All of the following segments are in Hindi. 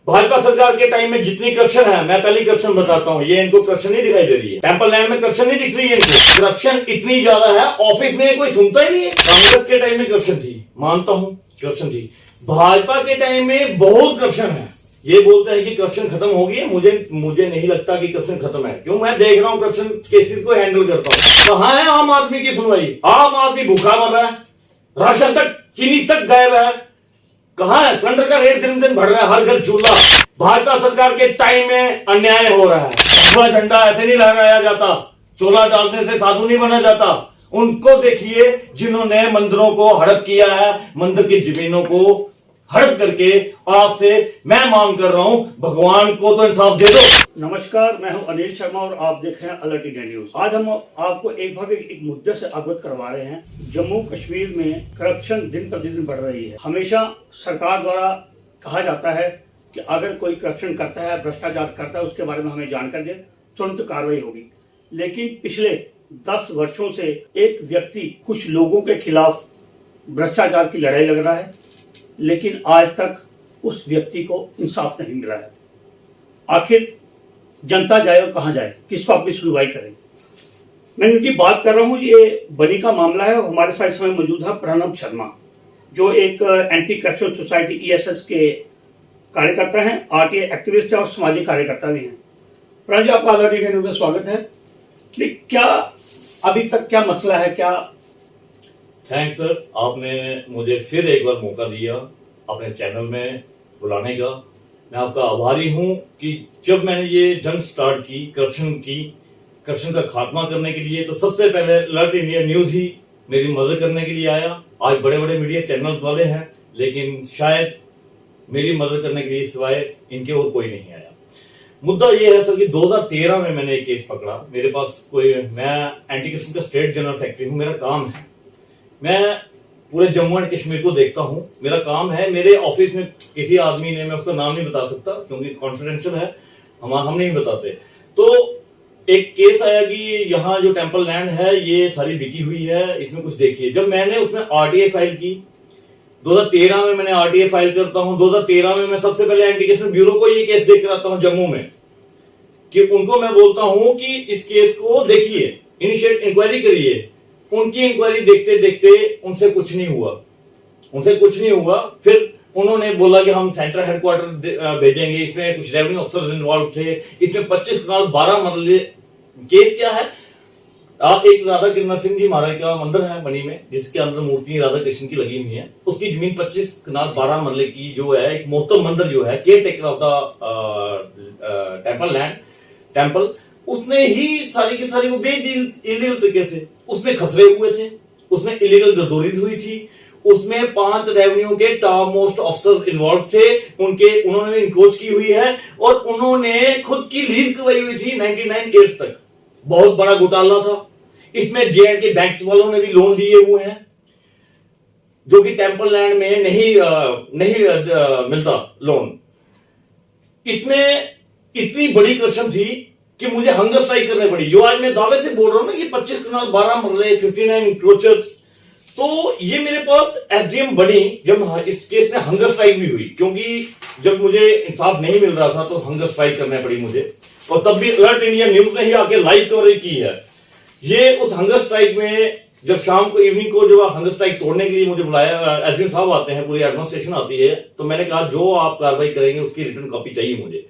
भाजपा सरकार के टाइम में जितनी करप्शन है, मैं पहली करप्शन बताता हूँ, ये इनको करप्शन नहीं दिखाई दे रही है। टेंपल लैंड में करप्शन नहीं दिख रही है इनको। करप्शन इतनी ज्यादा है, ऑफिस में कोई सुनता ही नहीं है। कांग्रेस के टाइम में करप्शन थी, मानता हूं करप्शन थी। भाजपा के टाइम में बहुत करप्शन है। ये बोलते हैं कि करप्शन खत्म हो गई है, मुझे नहीं लगता कि करप्शन खत्म है। क्यों? मैं देख रहा हूं करप्शन केसेस को हैंडल करता हूं। कहां है आम आदमी की सुनवाई? आम आदमी भूखा मर रहा है, राशन तक, चीनी तक गायब है। कहां है? सिलेंडर का रेट दिन दिन बढ़ रहा है, हर घर चूल्हा। भाजपा सरकार के टाइम में अन्याय हो रहा है। अफवाह झंडा ऐसे नहीं लहराया जाता, चोला डालने से साधु नहीं बना जाता। उनको देखिए जिन्होंने मंदिरों को हड़प किया है, मंदिर की जमीनों को हड़प करके। आपसे मैं मांग कर रहा हूं, भगवान को तो इंसाफ दे दो। नमस्कार, मैं हूं अनिल शर्मा और आप देख रहे हैं अलर्ट इंडिया न्यूज। आज हम आपको एक मुद्दे से अवगत करवा रहे हैं। जम्मू कश्मीर में करप्शन दिन प्रतिदिन बढ़ रही है। हमेशा सरकार द्वारा कहा जाता है कि अगर कोई करप्शन करता है, भ्रष्टाचार करता है, उसके बारे में हमें जानकारी दे, तुरंत कार्रवाई होगी। लेकिन पिछले 10 वर्षों से एक व्यक्ति कुछ लोगों के खिलाफ भ्रष्टाचार की लड़ाई लड़ रहा है, लेकिन आज तक उस व्यक्ति को इंसाफ नहीं मिला है। आखिर जनता जाए और कहां जाए, किसको अपनी सुनवाई करें? मैं इनकी बात कर रहा हूं। ये बनी का मामला है। हमारे साथ इस समय मौजूद है प्रणब शर्मा, जो एक एंटी करप्शन सोसाइटी ESS के कार्यकर्ता हैं, RTI एक्टिविस्ट है और सामाजिक कार्यकर्ता भी हैं। प्रणब जी, आपका अलर्ट इंडिया न्यूज़ में स्वागत है। क्या अभी तक क्या मसला है? क्या थैंक्स सर, आपने मुझे फिर एक बार मौका दिया अपने चैनल में बुलाने का। मैं आपका आभारी हूं कि जब मैंने ये जंग स्टार्ट की करप्शन का खात्मा करने के लिए, तो सबसे पहले अलर्ट इंडिया न्यूज ही मेरी मदद करने के लिए आया। आज बड़े बड़े मीडिया चैनल्स वाले हैं, लेकिन शायद मेरी मदद करने के लिए सिवाय इनके और कोई नहीं आया। मुद्दा ये है सर कि 2013 में मैंने एक केस पकड़ा। मेरे पास मैं एंटी करप्शन का स्टेट जनरल सेक्रेटरी हूं। मेरा काम है, मैं पूरे जम्मू एंड कश्मीर को देखता हूं। मेरा काम है, मेरे ऑफिस में किसी आदमी ने, मैं उसका नाम नहीं बता सकता क्योंकि कॉन्फिडेंशियल है, हम नहीं बताते। तो एक केस आया कि यहाँ जो टेंपल लैंड है ये सारी बिकी हुई है, इसमें कुछ देखिए। जब मैंने उसमें RTI फाइल की, 2013 में मैंने RTI फाइल करता हूं। 2013 में मैं सबसे पहले एंटी करप्शन ब्यूरो को ये केस देख कर आता हूं जम्मू में, कि उनको मैं बोलता हूं कि इस केस को देखिए, इनिशिएट इंक्वायरी करिए। उनकी इंक्वायरी देखते देखते उनसे कुछ नहीं हुआ। फिर उन्होंने बोला कि हम सेंट्रल हेडक्वार्टर भेजेंगे। इसमें कुछ रेवेन्यू अफसर इन्वॉल्व थे। इसमें 25 कनाल 12 मरले। केस क्या है? एक राधा कृष्ण सिंह जी महाराज का मंदिर है बनी में, जिसके अंदर मूर्ति राधा कृष्ण की लगी हुई है। उसकी जमीन 25 कनाल 12 मरले की जो है, एक मोहतम मंदिर जो है, care taker of the temple land, temple, उसने ही सारी की सारी वो बेच दी इलीगल तरीके से। उसमें खसरे हुए थे, उसमें इलीगल गद्दौरी हुई थी, उसमें 5 रेवेन्यू के टॉप मोस्ट ऑफिसर्स इन्वॉल्व थे। उन्होंने इंक्रोच की हुई है और उन्होंने खुद की लीज करवाई हुई थी 99 ईयर्स तक। बहुत बड़ा घोटाला था। इसमें JNK बैंक्स वालों ने भी लोन दिए हुए हैं, जो कि टेंपल लैंड में नहीं मिलता लोन। इसमें इतनी बड़ी करप्शन थी कि मुझे हंगर स्ट्राइक करने पड़ी। जो आज मैं दावे से बोल रहा हूं ना कि 25 कनाल 12 मरले, 59 इंक्रोचर्स, तो ये मेरे पास SDM बनी जब इस केस में हंगर स्ट्राइक भी हुई, क्योंकि जब मुझे इंसाफ नहीं मिल रहा था तो हंगर स्ट्राइक करने पड़ी मुझे। और तब भी अलर्ट इंडिया न्यूज ने ही आके लाइव कवरेज की है। ये उस हंगर स्ट्राइक में जब शाम को, इवनिंग को, जब हंगर स्ट्राइक तोड़ने के लिए मुझे बुलाया, SDM साहब आते हैं, पूरी एडमिनिस्ट्रेशन आती है, तो मैंने कहा जो आप कार्रवाई करेंगे उसकी रिटर्न कॉपी चाहिए मुझे।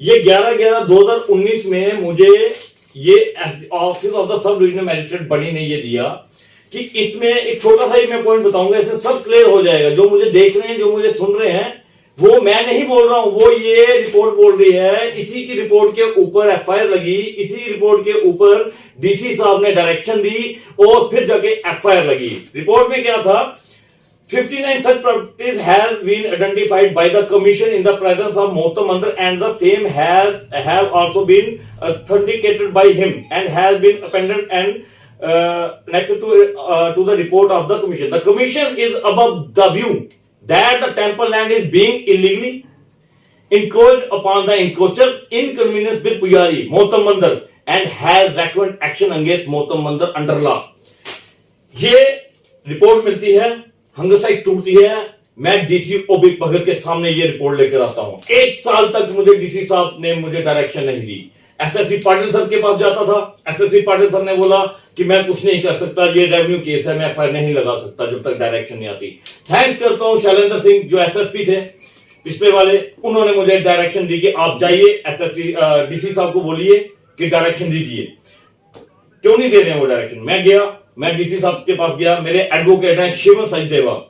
ये 11/11/2019 में मुझे ये office of the sub divisional magistrate बनी ने ये दिया कि इसमें एक छोटा सा ही मैं पॉइंट बताऊंगा, इसमें सब क्लियर हो जाएगा। जो मुझे देख रहे हैं, जो मुझे सुन रहे हैं, वो मैं नहीं बोल रहा हूं, वो ये रिपोर्ट बोल रही है। इसी की रिपोर्ट के ऊपर FIR लगी, इसी रिपोर्ट के ऊपर DC साहब ने डायरेक्शन दी और फिर जाके FIR लगी। रिपोर्ट में क्या था? 59 such properties has been identified by the commission in the presence of Mohtam Mandir, and the same have also been authenticated by him and has been appended and next to the report of the commission. The commission is above the view that the temple land is being illegally encroached upon the encroachers in convenience with Pujari Mohtam Mandir and has recommended action against Mohtam Mandir under law. ये रिपोर्ट मिलती है, हंगर स्ट्राइक टूटती है। मैं डीसी ओपी भगत के सामने ये रिपोर्ट लेकर आता हूं। 1 साल तक मुझे डीसी साहब ने मुझे डायरेक्शन नहीं दी। एसएसपी पाटिल सर के पास जाता था, एसएसपी पाटिल सर ने बोला कि मैं कुछ नहीं कर सकता, ये रेवेन्यू केस है, मैं एफआईआर नहीं लगा सकता जब तक डायरेक्शन नहीं आती। थैंक्स करता हूं शैलेंद्र सिंह जो एसएसपी थे पिछले वाले, उन्होंने मुझे डायरेक्शन दी कि आप जाइए एसएसपी डीसी साहब को बोलिए कि डायरेक्शन दीजिए। क्यों नहीं दे रहे हैं वो डायरेक्शन? मैं गया, मैं डीसी साहब के पास गया, मेरे एडवोकेट हैं शिव सचदेवा।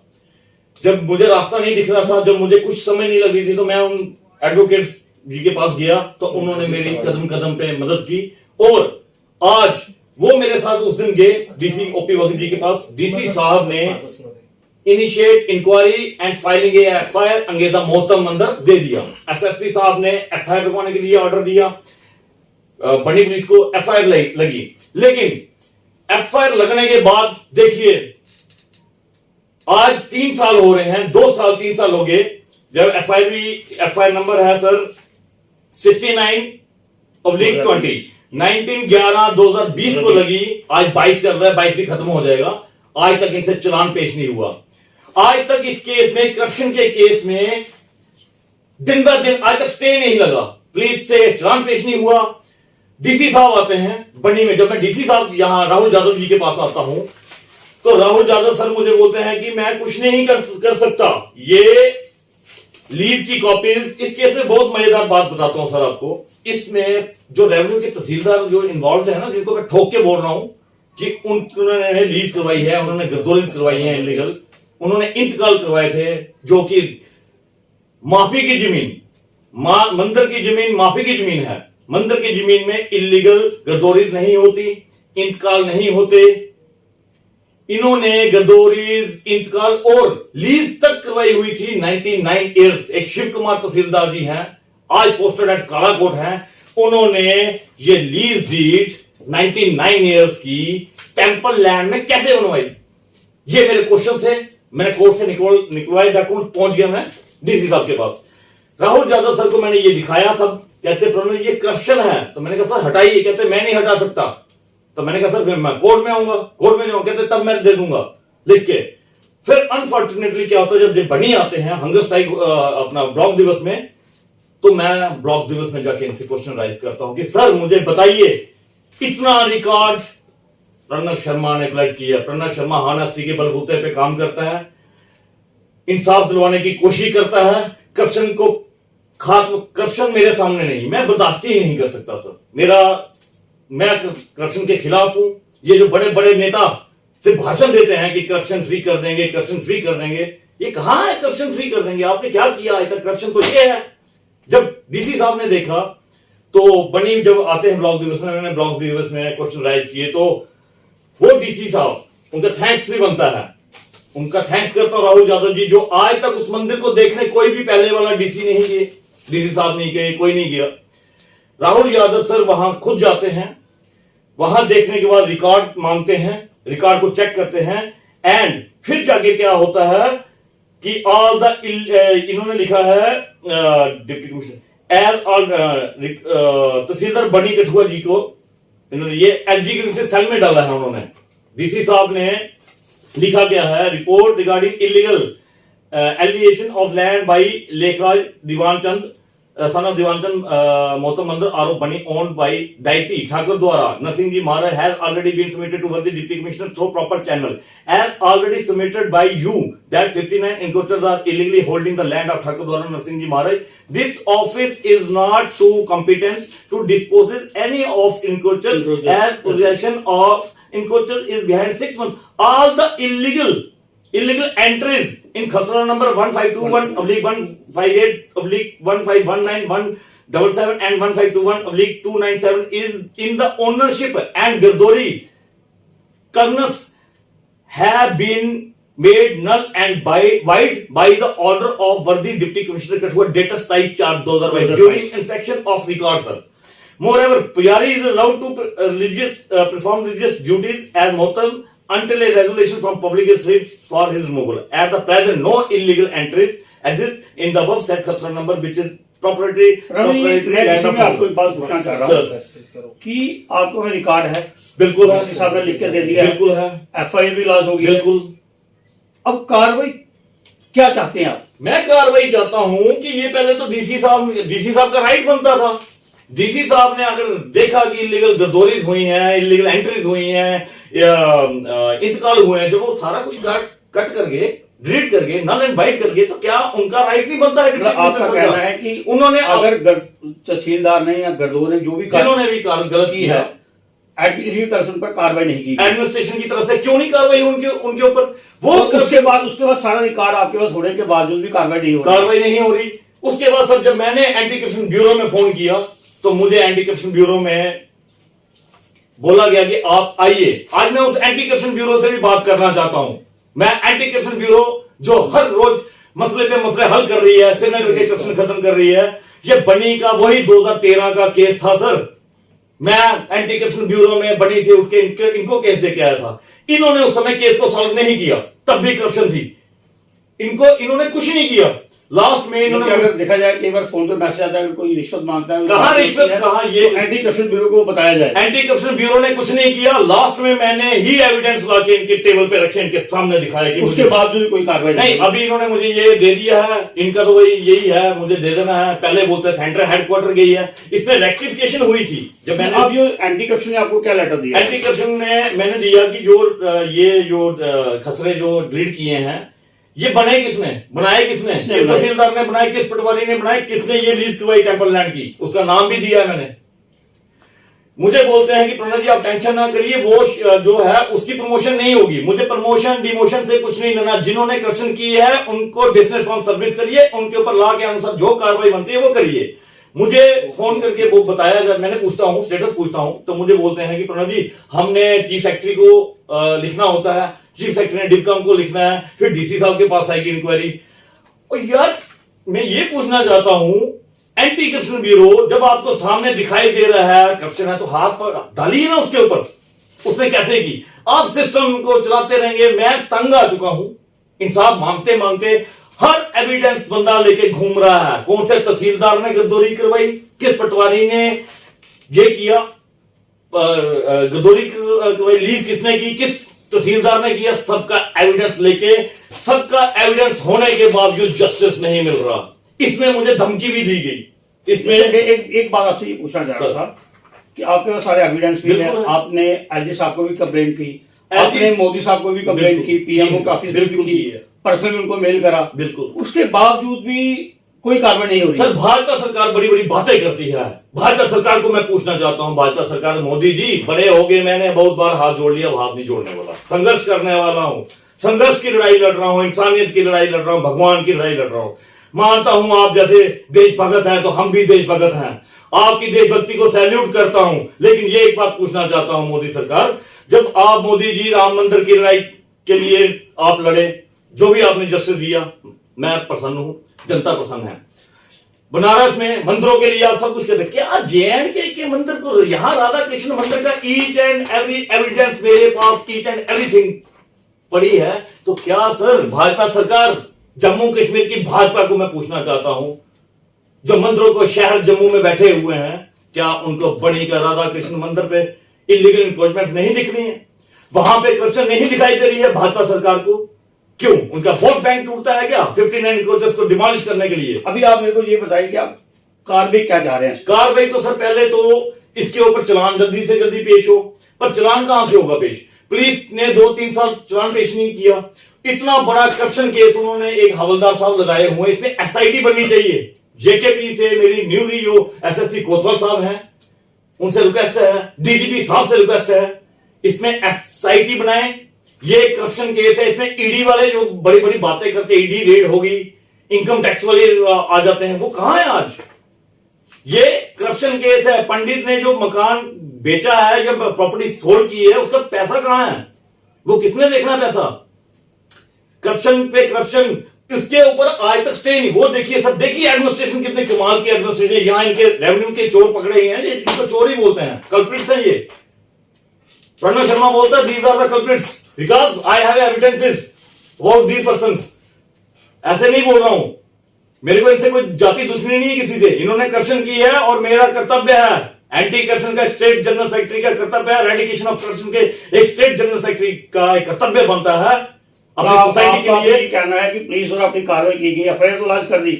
जब मुझे रास्ता नहीं दिख रहा था, जब मुझे कुछ समझ नहीं लग रही थी, तो मैं उन एडवोकेट जी के पास गया, तो उन्होंने मेरी कदम कदम पे मदद की। और आज वो मेरे साथ उस दिन गए डीसी ओपी भगत जी के पास। डीसी साहब ने initiate inquiry and filing FIR अंगेदा मोहतम मंदिर दे दिया। एसएसपी साहब ने एफआईआर लगवाने के लिए ऑर्डर दिया, बड़ी पुलिस को एफआईआर लगी। लेकिन एफआईआर लगने के बाद देखिए आज 3 साल हो रहे हैं, 2 साल 3 साल हो गए, जब एफआईआर नंबर है सर 69/20 19/11/2020 को लगी। आज 22 चल रहा है, 22 भी खत्म हो जाएगा। आज तक इनसे चालान पेश नहीं हुआ। आज तक इस केस में, करप्शन के केस में दिन ब दिन आज तक स्टे नहीं लगा, पुलिस से चालान पेश नहीं हुआ। डीसी साहब आते हैं बनी में, जब मैं डीसी साहब यहां राहुल यादव जी के पास आता हूं तो राहुल यादव सर मुझे बोलते हैं कि मैं कुछ नहीं कर सकता, ये लीज की कॉपीज। इस केस में बहुत मजेदार बात बताता हूं सर आपको। इसमें जो रेवेन्यू के तहसीलदार जो इन्वॉल्व है ना, जिनको मैं ठोक के बोल रहा हूं कि उन्होंने लीज करवाई है, उन्होंने गद्दोरीज करवाई है इलीगल, उन्होंने इंतकाल करवाए थे, जो कि माफी की जमीन, मंदिर की जमीन माफी की जमीन है। मंदिर की जमीन में इलीगल गद्दोरीज नहीं होती, इंतकाल नहीं होते। इन्होंने गद्दोरीज, इंतकाल और लीज तक करवाई हुई थी 99 ईयर्स। एक शिव कुमार तहसीलदार जी हैं, आज पोस्टेड एट कालाकोट हैं, उन्होंने ये लीज डीड 99 ईयर्स की टेंपल लैंड में कैसे बनवाई? ये मेरे क्वेश्चन थे। मैंने कोर्ट से निकलवाए डॉक्यूमेंट, पहुंच गया मैं डीसी साहब के पास। राहुल यादव सर को मैंने ये दिखाया, सब कहते प्रणव ये करप्शन है। तो मैंने कहा सर हटाइए, कहते मैं नहीं हटा सकता। तो मैंने कहा सर मैं कोर्ट में आऊंगा, कोर्ट में जाऊंगा, कहते तब मैं दे दूंगा लिख के। फिर अनफॉर्चुनेटली क्या होता है, जब बनी आते हैं हंगर स्ट्राइक अपना ब्लॉक दिवस में, तो मैं ब्लॉक दिवस में जाके इनसे क्वेश्चन राइज करता हूं कि सर मुझे बताइए, इतना रिकॉर्ड प्रणव शर्मा ने कलेक्ट किया। प्रणव शर्मा हानेस्टी के बलबूते पे काम करता है, इंसाफ दिलवाने की कोशिश करता है, करप्शन को करप्शन मेरे सामने नहीं, मैं बर्दाश्त ही नहीं कर सकता सर। मैं करप्शन के खिलाफ हूं। ये जो बड़े बड़े नेता सिर्फ भाषण देते हैं कि करप्शन फ्री कर देंगे, करप्शन फ्री कर देंगे, ये कहां है करप्शन फ्री कर देंगे? आपने क्या किया आज तक? करप्शन तो ये है। जब डीसी साहब ने देखा तो बनी, जब आते हैं ब्लॉक दिवस में, मैंने ब्लॉक दिवस में क्वेश्चन राइज किए, तो वो डीसी साहब, उनका थैंक्स भी बनता है, उनका थैंक्स करता हूं राहुल यादव जी, जो आज तक उस मंदिर को देखने कोई भी पहले वाला डीसी नहीं गए, डीसी साहब नहीं गए, कोई नहीं गया। राहुल यादव सर वहां खुद जाते हैं, वहां देखने के बाद रिकॉर्ड मांगते हैं, रिकॉर्ड को चेक करते हैं, एंड फिर जाके क्या होता है कि ऑल द इन्होंने लिखा है डिप्टी कमिश्नर एज ऑल तहसीलदार बनी कठुआ जी को, इन्होंने ये एलजी से सेल में डाला है। उन्होंने डीसी साहब ने लिखा गया है report regarding illegal allegation of land by Lekhraj Divanchand son of Divanchand Motam Mandir Arop Bani owned by Daiti Thakur Dwara Narsingh Ji Maharaj has already been submitted to the Deputy Commissioner through proper channel, as already submitted by you that 59 encroachers are illegally holding the land of Thakur Dwara Narsingh Ji Maharaj. This office is not to competence to dispose any of encroachers as possession of encroachers is behind 6 months. All the illegal entries in Khasra number 1521/158/1519/177 and 1521/297 is in the ownership and Girdori Karnas have been made null and void by the order of worthy Deputy Commissioner Kathua dated 27/4/2022 during inspection of records. Moreover, Pujari is allowed to perform religious duties as Motam until a resolution from public is reached for his removal. At the present, no illegal entries exist in the above said Khasra number, which is proprietary. मैं आपको एक बात पूछना चाह रहा हूँ कि आपको में रिकॉर्ड है, बिल्कुल है, साहब ने लिख के दे दिया, बिल्कुल है, एफआईआर भी लॉन्च होगी, बिल्कुल। अब कार्रवाई क्या चाहते हैं आप? मैं कार्रवाई चाहता हूं कि ये पहले तो डीसी साहब का राइट बनता था। डीसी साहब ने अगर देखा कि इलीगल गद्दौरीज हुई हैं, इलीगल एंट्रीज हुई हैं या इंतकाल हुए हैं, जब वो सारा कुछ कट करके डिलीट करके नल एंड वाइट करके, तो क्या उनका राइट नहीं बनता है? मतलब आपका कहना है कि उन्होंने अगर तहसीलदार ने या गरदौर ने जो भी जिन्होंने भी गलत की है, एडमिनिस्ट्रेशन पर कार्रवाई नहीं की, एडमिनिस्ट्रेशन की तरफ से क्यों नहीं कार्रवाई उनके ऊपर? वो तो उसके बाद सारा रिकॉर्ड आपके पास होने के बावजूद भी कार्रवाई नहीं हो रही। उसके बाद सर जब मैंने एंटी करप्शन ब्यूरो में फोन किया तो मुझे एंटी करप्शन ब्यूरो में बोला गया कि आप आइए। आज मैं उस एंटी करप्शन ब्यूरो से भी बात करना चाहता हूं। मैं एंटी करप्शन ब्यूरो जो हर रोज मसले पे मसले हल कर रही है, श्रीनगर के करप्शन खत्म कर रही है, ये बनी का वही 2013 का केस था सर। मैं एंटी करप्शन ब्यूरो में बनी से उठ के इनको केस दे के आया था। इन्होंने उस समय केस को सॉल्व नहीं किया, तब भी करप्शन थी। इन्होंने कुछ नहीं किया। लास्ट में इन्होंने, अगर देखा जाए एक बार फोन पे मैसेज आता है अगर कोई रिश्वत मांगता है, कहां रिश्वत, कहां ये एंटी करप्शन ब्यूरो को बताया जाए। एंटी करप्शन ब्यूरो ने कुछ नहीं किया। लास्ट में मैंने ही एविडेंस लाके इनके टेबल पे रखे, इनके सामने दिखाया कि उसके बावजूद कोई कार्रवाई नहीं। अभी इन्होंने मुझे ये दे दिया है, इनका तो वही यही है, मुझे दे देना है। पहले बोलते हैं सेंट्रल हेडक्वार्टर गई है, इसमें रेक्टिफिकेशन हुई थी। जब मैंने अब ये एंटी करप्शन ने आपको क्या लेटर दिया? एंटी करप्शन ने मैंने दिया कि जो खसरे जो डिलीट किए हैं, ये बनाए किसने, बनाए किसने? किस तहसीलदार ने बनाए, किस पटवारी ने बनाए, किसने ये लीज करवाई टेम्पल लैंड की? उसका नाम भी दिया है मैंने। मुझे बोलते हैं कि प्रणव जी आप टेंशन ना करिए, वो जो है उसकी प्रमोशन नहीं होगी। मुझे प्रमोशन डिमोशन से कुछ नहीं लेना। जिन्होंने करप्शन की है उनको डिसमिस फ्रॉम सर्विस करिए, उनके ऊपर लॉ के अनुसार जो कार्रवाई बनती है वो करिए। मुझे फोन करके वो बताया, जब मैंने पूछता हूं, स्टेटस पूछता हूं, तो मुझे बोलते हैं कि प्रणव जी हमने चीफ सेक्रेटरी को लिखना होता है, चीफ सेक्रेटरी ने डिपकम को लिखना है, फिर डीसी साहब के पास आएगी इंक्वायरी। और यार मैं ये पूछना चाहता हूं, एंटी करप्शन ब्यूरो जब आपको सामने दिखाई दे रहा है करप्शन है, तो हाथ पर डालिए ना उसके ऊपर। उसने कैसे की? आप सिस्टम को चलाते रहेंगे। मैं तंग आ चुका हूं, इंसाफ मांगते मांगते। हर एविडेंस बंदा लेके घूम रहा है। कौन से तहसीलदार ने गद्दौरी करवाई, किस पटवारी ने ये किया, गद्दौरी करवाई, लीज किसने की, किस तहसीलदार ने किया, सबका एविडेंस लेके, सबका एविडेंस होने के बावजूद जस्टिस नहीं मिल रहा। इसमें मुझे धमकी भी दी गई। इसमें एक बात आपसे पूछना चाह रहा था कि आपके पास सारे एविडेंस भी हैं, आपने एलजी साहब को भी कंप्लेंट की, आपने मोदी साहब को भी कंप्लेंट की, पीएमओ के ऑफिस में भी की, पर्सनली उनको मेल करा, बिल्कुल, उसके बावजूद भी कोई कार्रवाई नहीं हो रही। सर भाजपा सरकार बड़ी बड़ी बातें करती है। भाजपा सरकार को मैं पूछना चाहता हूं, भाजपा सरकार, मोदी जी बड़े हो गए, मैंने बहुत बार हाथ जोड़ लिया, हाथ नहीं जोड़ने वाला। संघर्ष करने वाला हूं, संघर्ष की लड़ाई लड़ रहा हूं, इंसानियत की लड़ाई लड़ रहा हूं, भगवान की लड़ाई लड़ रहा हूं। मानता हूं आप जैसे देशभगत हैं, तो हम भी देशभगत हैं, आपकी देशभक्ति को सैल्यूट करता हूं। लेकिन ये एक बात पूछना चाहता हूं मोदी सरकार, जब आप मोदी जी राम मंदिर की लड़ाई के लिए आप लड़े, जो भी आपने जस्टिस दिया, मैं प्रसन्न हूं, जनता प्रसन्न है। बनारस में मंदिरों के लिए आप सब कुछ करते, क्या जेएंडके के मंदिर को, यहां राधा कृष्ण मंदिर का ईच एंड एवरी एविडेंस मेरे पास, ईच एंड एवरीथिंग पड़ी है। तो क्या सर भाजपा सरकार, जम्मू कश्मीर की भाजपा को मैं पूछना चाहता हूं, जो मंदिरों को शहर जम्मू में बैठे हुए हैं, क्या उनको बड़ी का राधा कृष्ण मंदिर पे इलीगल इंक्रोचमेंट नहीं दिख रही है? वहां पे करप्शन नहीं दिखाई दे रही है भाजपा सरकार को? क्यों? उनका वोट बैंक टूटता है क्या 59 इंक्रोचर्स को डिमोलिश करने के लिए? अभी आप मेरे को ये बताइए कि आप कार्रवाई क्या चाह रहे हैं? कार्रवाई तो सर पहले तो इसके ऊपर चलान जल्दी से जल्दी पेश हो, पर चलान कहां से होगा पेश? पुलिस ने 2-3 साल चलान पेश नहीं किया। इतना बड़ा करप्शन केस उन्होंने एक हवलदार साहब लगाए हुए, इसमें एसआईटी बननी चाहिए। जेकेपी से मेरी न्यूली जो एसएसपी कोतवाल साहब हैं, उनसे रिक्वेस्ट है, डीजीपी साहब से रिक्वेस्ट है, इसमें एसआईटी बनाए। ये करप्शन केस है, इसमें ईडी वाले जो बड़ी बड़ी बातें करते, ईडी रेड होगी, इनकम टैक्स वाले आ जाते हैं, वो कहां है आज? ये करप्शन केस है। पंडित ने जो मकान बेचा है या प्रॉपर्टी सोल्ड की है, उसका पैसा कहां है? वो किसने देखना पैसा? करप्शन पे करप्शन, इसके ऊपर आज तक स्टे नहीं। वो देखिए सब, देखिए एडमिनिस्ट्रेशन कितने कमाल की एडमिनिस्ट्रेशन। यहां इनके रेवेन्यू के चोर पकड़े हैं, इनको चोर ही बोलते हैं, कल्प्रिट्स हैं ये। प्रणव शर्मा बोलता है these are the culprits because I have evidences about these persons. ऐसे नहीं बोल रहा हूं, मेरे को इनसे कोई जाति दुश्मनी नहीं है किसी से। इन्होंने करप्शन की है और मेरा कर्तव्य है, एंटी करप्शन का स्टेट जनरल सेक्रेटरी का कर्तव्य है, रेडिकेशन ऑफ करप्शन के एक स्टेट जनरल सेक्रेटरी का एक कर्तव्य बनता है अपनी सोसाइटी के लिए। कहना है कि पुलिस और अपनी कार्रवाई की गई, एफआईआर तो लॉन्च कर दी,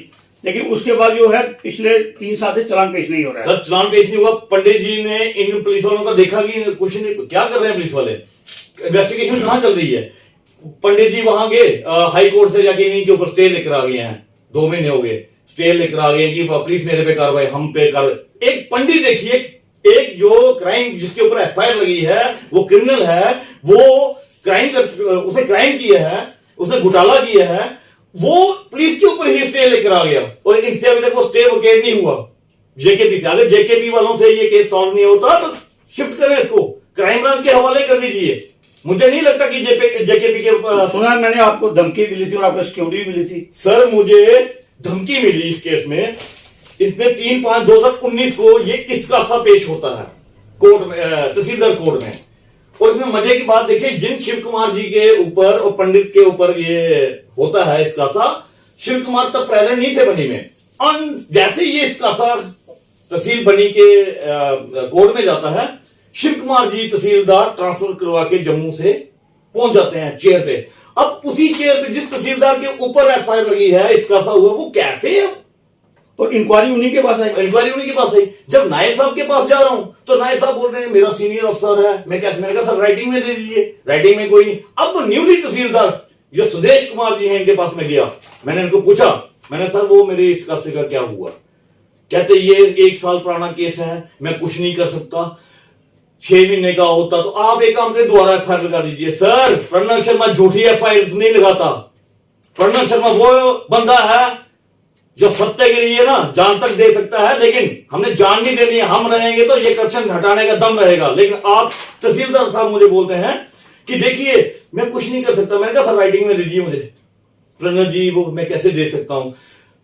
लेकिन उसके बाद जो है पिछले 3 साल से चालान पेश नहीं हो रहा है। सर चालान पेश नहीं हुआ। पंडित जी ने इन पुलिस वालों का देखा कि कुछ नहीं, क्या कर रहे हैं पुलिस वाले, इन्वेस्टिगेशन कहाँ चल रही है। पंडित जी वहां गए, हाई कोर्ट से जाके इन्हीं के ऊपर स्टे लेकर आ गए हैं, 2 महीने हो गए, स्टे लेकर आ गए कि पुलिस मेरे पे कार्रवाई, हम पे कार्रवाई। एक पंडित देखिए, एक जो क्राइम जिसके ऊपर एफआईआर लगी है, वो क्रिमिनल है, वो उसने क्राइम किया है, उसने घोटाला किया है, वो पुलिस के ऊपर ही स्टे लेकर आ गया और इनसे अभी तक वो स्टे वोकेट नहीं हुआ जेकेपी से। अगर जेकेपी वालों से ये केस सॉल्व नहीं होता तो शिफ्ट करें इसको, क्राइम ब्रांच के हवाले कर दीजिए। मुझे नहीं लगता कि जेकेपी के सुना मैंने आपको धमकी मिली थी और आपको सिक्योरिटी मिली थी। सर मुझे धमकी मिली इस केस में, इसमें 3/5/2019 को ये इसका सा पेश होता है कोर्ट में, तहसीलदार कोर्ट में। और इसमें मजे की बात देखिए, जिन शिव कुमार जी के ऊपर और पंडित के ऊपर ये होता है इसका सा, शिव कुमार तब प्रेजेंट नहीं थे बनी में। जैसे ये इसका सा तहसील बनी के कोर्ट में जाता है, शिव कुमार जी तहसीलदार ट्रांसफर करवा के जम्मू से पहुंच जाते हैं चेयर पे। अब उसी चेयर पे जिस तहसीलदार के ऊपर एफआईआर लगी है, इसका सा हुआ, वो कैसे है? और इंक्वायरी उन्हीं के पास आई। इंक्वायरी उन्हीं के पास आई। जब नायब साहब के पास जा रहा हूं तो नायब साहब बोल रहे हैं मेरा सीनियर अफसर है, मैं कैसे, मैंने कहा सर राइटिंग में दे दीजिए, राइटिंग में कोई नहीं। अब न्यूली तहसीलदार जो सुदेश कुमार जी हैं, इनके पास में गया, मैंने इनको पूछा, मैंने सर वो मेरे इस कासे का क्या हुआ? कहते ये 1 साल पुराना केस है, मैं कुछ नहीं कर सकता, 6 महीने का होता तो आप एक काम करें, दोबारा एफआईआर लगा दीजिए। सर प्रणव शर्मा झूठी एफआईआर नहीं लगाता। प्रणव शर्मा वो बंदा है जो सत्य के लिए ना जान तक दे सकता है, लेकिन हमने जान नहीं देनी है। हम रहेंगे तो ये करप्शन हटाने का दम रहेगा। लेकिन आप तहसीलदार साहब मुझे बोलते हैं कि देखिए मैं कुछ नहीं कर सकता। मैंने कहा सर राइटिंग में दे दीजिए मुझे। प्रणव जी वो मैं कैसे दे सकता हूं?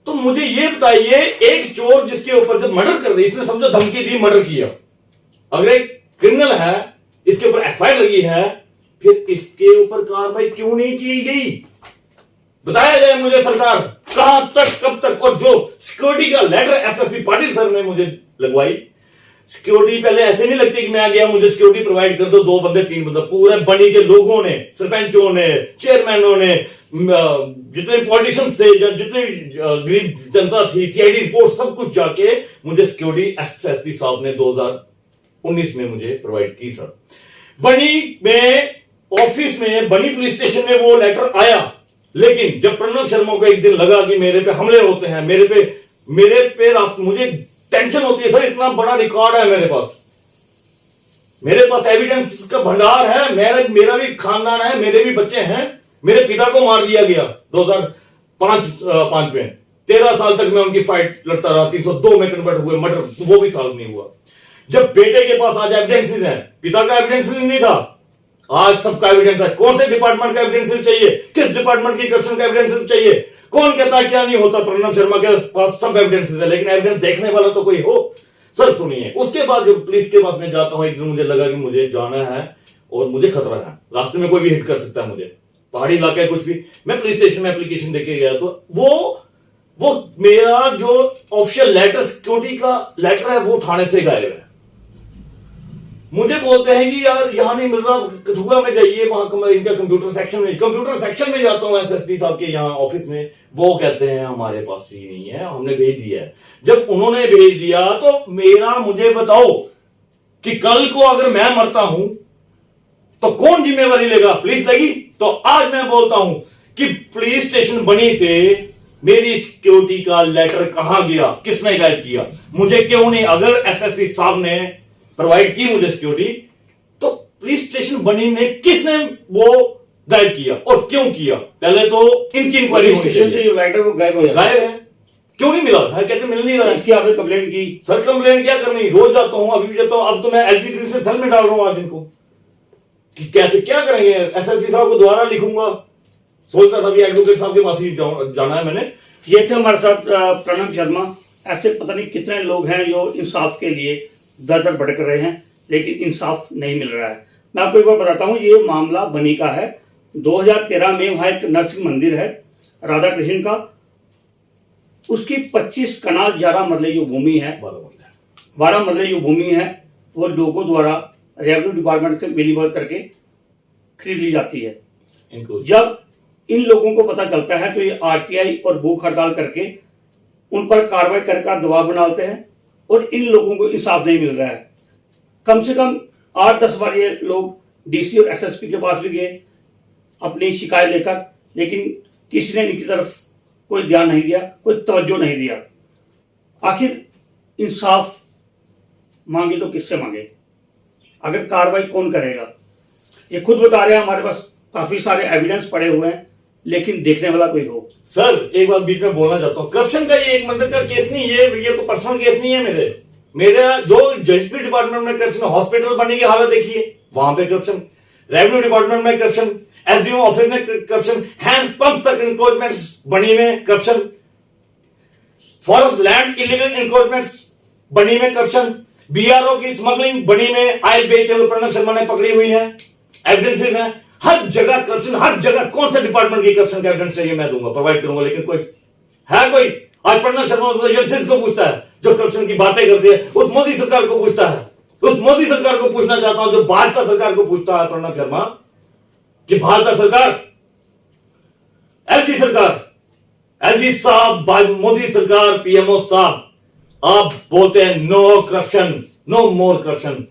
तो मुझे ये बताइए, एक चोर जिसके ऊपर जब मर्डर कर रही, इसने समझो धमकी दी, मर्डर किया, अगर एक क्रिमिनल है, इसके ऊपर एफआईआर लगी है, फिर इसके ऊपर कार्रवाई क्यों नहीं की गई? बताया जाए मुझे सरकार, कहां तक, कब तक? और जो सिक्योरिटी का लेटर एसएसपी पाटिल सर ने मुझे लगवाई, सिक्योरिटी पहले ऐसे नहीं लगती कि मैं आ गया मुझे सिक्योरिटी प्रोवाइड कर दो, 2 बंदे 3 बंदे, पूरे बनी के लोगों ने, सरपंचों ने, चेयरमैनों ने, जितने पॉलिटिशियन से, जितनी गरीब जनता थी, सीआईडी रिपोर्ट सब कुछ जाके मुझे सिक्योरिटी एसएसपी साहब ने 2019 में मुझे प्रोवाइड की। सर बनी में ऑफिस में, बनी पुलिस स्टेशन में वो लेटर आया, लेकिन जब प्रणव शर्मा को एक दिन लगा कि मेरे पे हमले होते हैं, मेरे पे मुझे टेंशन होती है। सर इतना बड़ा रिकॉर्ड है मेरे पास एविडेंस का भंडार है, मेरा भी खानदान है, मेरे भी बच्चे हैं। मेरे पिता को मार दिया गया 2005 में, 13 साल तक मैं उनकी फाइट लड़ता रहा, 302 में कन्वर्ट हुए, मर्डर वो भी सॉल्व नहीं हुआ। जब बेटे के पास आज एविडेंसेस हैं, पिता का एविडेंस नहीं था, आज सबका एविडेंस है। कौन से डिपार्टमेंट का एविडेंस चाहिए, किस डिपार्टमेंट की करप्शन का एविडेंस चाहिए, कौन कहता है क्या नहीं होता? प्रणव शर्मा के पास सब एविडेंस है, लेकिन एविडेंस देखने वाला तो कोई हो। सर सुनिए, उसके बाद जब पुलिस के पास में जाता हूं, एक दिन मुझे लगा कि मुझे जाना है और मुझे खतरा है, रास्ते में कोई भी हिट कर सकता है मुझे, पहाड़ी इलाका है कुछ भी। मैं पुलिस स्टेशन में एप्लीकेशन देके गया तो वो मेरा जो ऑफिशियल लेटर, सिक्योरिटी का लेटर है, वो थाने से गायब है। मुझे बोलते हैं कि यार यहां नहीं मिल रहा, कठुआ में जाइए, वहां इनका कंप्यूटर सेक्शन में जाता हूं एसएसपी साहब के यहाँ ऑफिस में, वो कहते हैं हमारे पास भी नहीं है, हमने भेज दिया है। जब उन्होंने भेज दिया तो मुझे बताओ कि कल को अगर मैं मरता हूं तो कौन जिम्मेवारी लेगा? पुलिस लेगी? तो आज मैं बोलता हूं कि पुलिस स्टेशन बनी से मेरी सिक्योरिटी का लेटर कहां गया, किसने गायब किया? मुझे क्यों नहीं? अगर एसएसपी साहब ने प्रोवाइड की मुझे सिक्योरिटी, तो पुलिस स्टेशन बनी ने किसने वो गायब किया और क्यों किया? पहले तो इनकी इंक्वायरी होनी चाहिए। जो लेटर वो गायब है, क्यों नहीं मिला है? कहते मिल नहीं रहा है। इसकी आपने कंप्लेंट की? सर कंप्लेंट क्या करनी, रोज जाता हूं, अभी भी जाता हूं। अब तो मैं एलजी ग्रीन से सेल में डाल रहा हूं आज इनको कि कैसे क्या करेंगे। एसएसपी साहब को दोबारा लिखूंगा, सोच रहा था अभी एडवोकेट साहब के पास ही जाना है मैंने। ये थे हमारे साथ प्रणव शर्मा। ऐसे पता नहीं कितने लोग हैं जो इंसाफ के लिए दर दर भटक रहे हैं, लेकिन इंसाफ नहीं मिल रहा है। मैं आपको एक बार बताता हूँ, ये मामला बनी का है। 2013 में वहाँ एक नरसिंह मंदिर है राधा कृष्ण का, उसकी 25 कनाल 11 मरले जो भूमि है, 12 मरले जो भूमि है, वो लोगों द्वारा रेवेन्यू डिपार्टमेंट के मिलीभगत करके खरीद ली जाती है। जब इन लोगों को पता चलता है तो ये आरटीआई और भूख हड़ताल करके उन पर कार्रवाई करके दबाव बनाते हैं और इन लोगों को इंसाफ नहीं मिल रहा है। कम से कम 8-10 बार ये लोग डीसी और एसएसपी के पास भी गए अपनी शिकायत लेकर, लेकिन किसी ने इनकी तरफ कोई ध्यान नहीं दिया, कोई तवज्जो नहीं दिया। आखिर इंसाफ मांगे तो किससे मांगे, अगर कार्रवाई कौन करेगा? ये खुद बता रहे हैं हमारे पास काफी सारे एविडेंस पड़े हुए हैं, लेकिन देखने वाला कोई हो। सर एक बात बीच में बोलना चाहता हूँ, करप्शन का ये एक मंदिर का केस नहीं, ये तो पर्सनल केस नहीं है। मेरा जो जस्टिस डिपार्टमेंट में करप्शन, हॉस्पिटल बनने की हालत देखिए, वहां पे करप्शन, रेवेन्यू डिपार्टमेंट में करप्शन, एसडीओ ऑफिस में करप्शन, हैंड पंप तक इंक्रोचमेंट्स बनी में corruption, forest land illegal encroachments बनी में करप्शन, बीआरओ की स्मगलिंग बनी में आयल बेचते हुए प्रणव शर्मा ने पकड़ी हुई है, एविडेंसेस हैं। हर जगह करप्शन, हर जगह। कौन से डिपार्टमेंट की करप्शन का एविडेंस चाहिए मैं दूंगा, प्रोवाइड करूंगा, लेकिन कोई है कोई? आज प्रणव शर्मा उस एजेंसीज को पूछता है जो करप्शन की बातें करती है, उस मोदी सरकार को पूछता है, उस मोदी सरकार को पूछना चाहता हूं जो भाजपा सरकार को पूछता है प्रणव शर्मा कि भाजपा सरकार, एलजी सरकार, एलजी साहब, मोदी सरकार, पीएमओ साहब, आप बोलते हैं नो करप्शन, नो मोर करप्शन।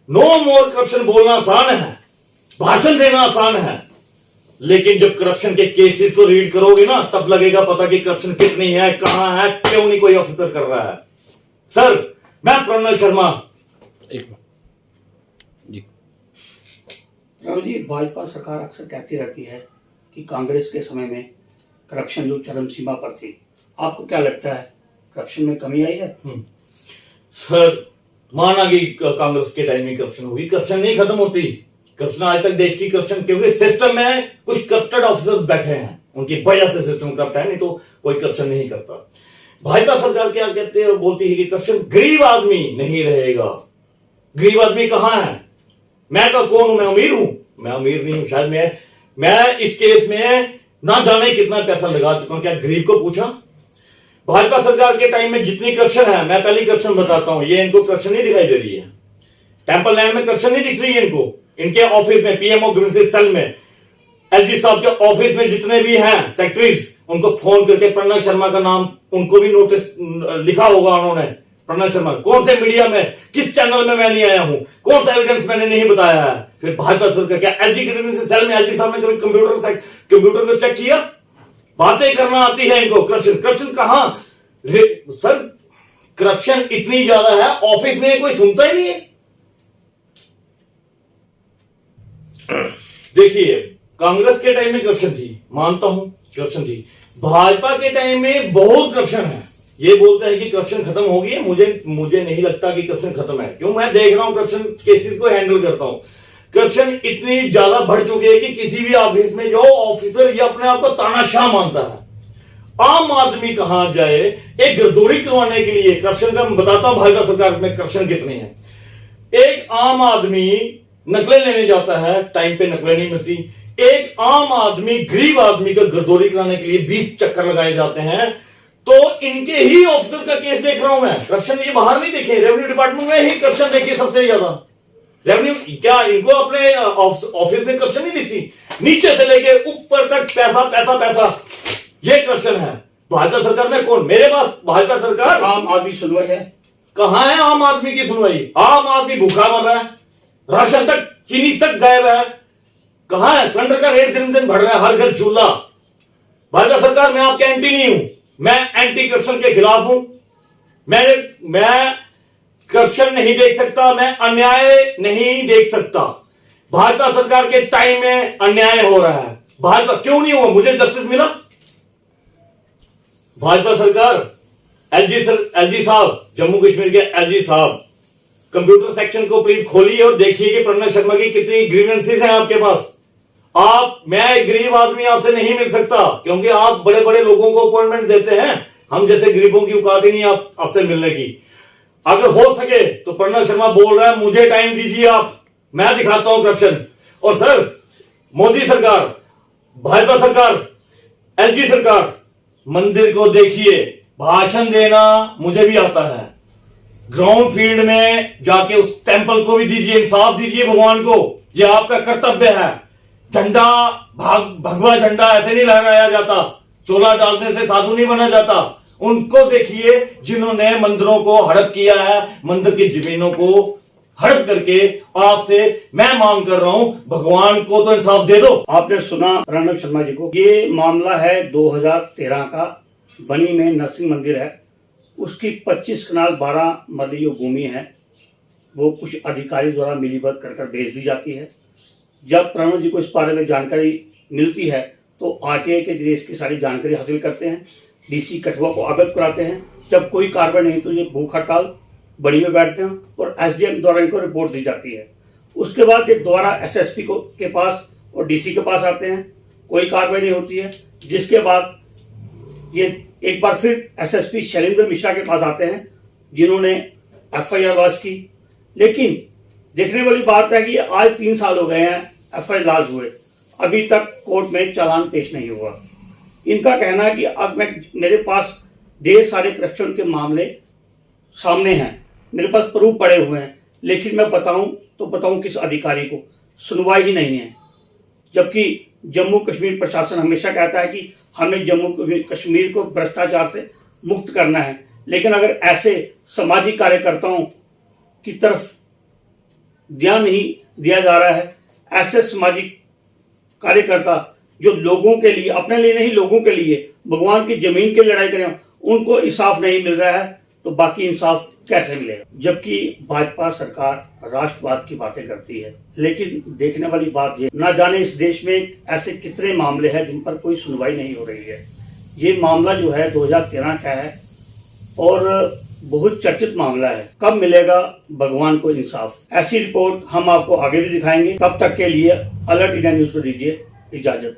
नो मोर करप्शन बोलना आसान है, भाषण देना आसान है, लेकिन जब करप्शन के केसेस को रीड करोगे ना, तब लगेगा पता कि करप्शन कितनी है, कहां है, क्यों नहीं कोई ऑफिसर कर रहा है। सर मैं प्रणव शर्मा। राहुल जी, भाजपा सरकार अक्सर कहती रहती है कि कांग्रेस के समय में करप्शन जो चरम सीमा पर थी, आपको क्या लगता है करप्शन में कमी आई है? सर माना कि कांग्रेस के टाइम में करप्शन होगी, करप्शन नहीं खत्म होती। करप्शन आज तक देश की करप्शन, क्योंकि सिस्टम में कुछ करप्टेड ऑफिसर्स बैठे हैं, उनकी वजह से सिस्टम करप्ट है, नहीं तो कोई करप्शन नहीं करता। भाजपा सरकार क्या कहते हैं, बोलती है कि करप्शन गरीब आदमी नहीं रहेगा। गरीब आदमी कहां है? मैं तो कौन हूं? मैं अमीर हूं? मैं अमीर नहीं हूं। शायद मैं इस केस में ना जाने कितना पैसा लगा चुका हूं। क्या गरीब को पूछा? भाजपा सरकार के टाइम में जितनी करप्शन है, मैं पहली करप्शन बताता हूं, ये इनको करप्शन नहीं दिखाई दे रही है। टेंपल लैंड में करप्शन नहीं दिख रही है इनको, इनके ऑफिस में, पीएमओ ग्रीवेंस सेल में, एलजी साहब के ऑफिस में जितने भी हैं सेक्रेटरीज, उनको फोन करके प्रणव शर्मा का नाम, उनको भी नोटिस लिखा होगा उन्होंने, प्रणव शर्मा कौन से मीडिया में, किस चैनल में मैं नहीं आया हूं, कौन सा एविडेंस मैंने नहीं बताया है। फिर भाजपा सरकार क्या एलजी ग्रीवेंस सेल में एलजी साहब ने कभी कंप्यूटर को चेक किया? बातें करना आती है इनको। करप्शन कहां? सर करप्शन इतनी ज्यादा है, ऑफिस में कोई सुनता ही नहीं है। देखिए कांग्रेस के टाइम में करप्शन थी, मानता हूं करप्शन थी। भाजपा के टाइम में बहुत करप्शन है। ये बोलते हैं कि करप्शन खत्म हो गई है, मुझे नहीं लगता कि करप्शन खत्म है। क्यों? मैं देख रहा हूं करप्शन केसेस को हैंडल करता हूं। करप्शन इतनी ज्यादा बढ़ चुकी है कि किसी भी ऑफिस में जो ऑफिसर ये अपने आप को तानाशाह मानता है। आम आदमी कहां जाए एक गिरदौरी करवाने के लिए? करप्शन का मैं बताता हूं भाजपा सरकार में करप्शन कितनी है। एक आम आदमी नकलें लेने जाता है, टाइम पे नकलें नहीं मिलती। एक आम आदमी, गरीब आदमी का गिरदौरी कराने के लिए 20 चक्कर लगाए जाते हैं। तो इनके ही ऑफिसर का केस देख रहा हूं मैं। करप्शन ये बाहर नहीं देखे, रेवेन्यू डिपार्टमेंट में ही करप्शन देखिए सबसे ज्यादा। रेवेन्यू क्या इनको अपने ऑफिस में करप्शन नहीं दिखती? नीचे से लेके ऊपर तक पैसा पैसा पैसा, ये करप्शन है। भाजपा सरकार में कौन? मेरे पास भाजपा सरकार, आम आदमी सुनवाई है? कहां है आम आदमी की सुनवाई? आम आदमी भूखा मर रहा है, राशन तक, चीनी तक गायब है। कहां है? सिलेंडर का रेट दिन दिन बढ़ रहा है, हर घर चूल्हा। भाजपा सरकार मैं आपके एंटी नहीं हूं, मैं एंटी करप्शन के खिलाफ हूं। मैं करप्शन नहीं देख सकता, मैं अन्याय नहीं देख सकता। भाजपा सरकार के टाइम में अन्याय हो रहा है। भाजपा क्यों नहीं हुआ? मुझे जस्टिस मिला। भाजपा सरकार, एलजी साहब, जम्मू कश्मीर के एलजी साहब, कंप्यूटर सेक्शन को प्लीज खोलिए और देखिए कि प्रणव शर्मा की कितनी ग्रीवेंसेस हैं आपके पास। मैं एक गरीब आदमी आपसे नहीं मिल सकता, क्योंकि आप बड़े बड़े लोगों को अपॉइंटमेंट देते हैं। हम जैसे गरीबों की औकात ही नहीं आपसे मिलने की। अगर हो सके तो प्रणव शर्मा बोल रहा है, मुझे टाइम दीजिए आप, मैं दिखाता हूं करप्शन। और सर मोदी सरकार, भाजपा सरकार, एलजी सरकार, मंदिर को देखिए। भाषण देना मुझे भी आता है, ग्राउंड फील्ड में जाके उस टेंपल को भी दीजिए, इंसाफ दीजिए भगवान को, यह आपका कर्तव्य है। झंडा भगवा झंडा ऐसे नहीं लहराया जाता, चोला डालने से साधु नहीं बना जाता। उनको देखिए जिन्होंने मंदिरों को हड़प किया है, मंदिर की जमीनों को हड़प करके। आपसे मैं मांग कर रहा हूं, भगवान को तो इंसाफ दे दो। आपने सुना प्रणव शर्मा जी को। ये मामला है 2013 का, बनी में नरसिंह मंदिर है, उसकी 25 कनाल 12 मरली जो भूमि है वो कुछ अधिकारी द्वारा मिलीभगत कर बेच दी जाती है। जब प्रणव जी को इस बारे में जानकारी मिलती है तो आरटीआई के जरिए इसकी सारी जानकारी हासिल करते हैं, डीसी कठुआ को अवगत कराते हैं। जब कोई कार्रवाई नहीं तो ये भूख हड़ताल बड़ी में बैठते हैं और एसडीएम द्वारा इनको रिपोर्ट दी जाती है। उसके बाद ये दोबारा एसएसपी के पास और डीसी के पास आते हैं, कोई कार्रवाई नहीं होती है। जिसके बाद ये एक बार फिर एसएसपी शैलेंद्र मिश्रा के पास आते हैं जिन्होंने एफआईआर लॉन्च की। लेकिन देखने वाली बात है कि आज 3 साल हो गए हैं एफआईआर लॉन्च हुए, अभी तक कोर्ट में चालान पेश नहीं हुआ। इनका कहना है कि अब मेरे पास ढेर सारे करप्शन के मामले सामने हैं, मेरे पास प्रूफ पड़े हुए हैं, लेकिन मैं बताऊं किस अधिकारी को, सुनवाई ही नहीं है। जबकि जम्मू कश्मीर प्रशासन हमेशा कहता है कि हमें जम्मू कश्मीर को भ्रष्टाचार से मुक्त करना है, लेकिन अगर ऐसे सामाजिक कार्यकर्ताओं की तरफ ध्यान नहीं दिया जा रहा है, ऐसे सामाजिक कार्यकर्ता जो लोगों के लिए, अपने लिए नहीं लोगों के लिए भगवान की जमीन की लड़ाई करें, उनको इंसाफ नहीं मिल रहा है तो बाकी इंसाफ कैसे मिलेगा। जबकि भाजपा सरकार राष्ट्रवाद की बातें करती है, लेकिन देखने वाली बात ये, ना जाने इस देश में ऐसे कितने मामले हैं जिन पर कोई सुनवाई नहीं हो रही है। ये मामला जो है 2013 का है और बहुत चर्चित मामला है। कब मिलेगा भगवान को इंसाफ? ऐसी रिपोर्ट हम आपको आगे भी दिखाएंगे। तब तक के लिए अलर्ट इंडिया न्यूज को दीजिए इजाजत।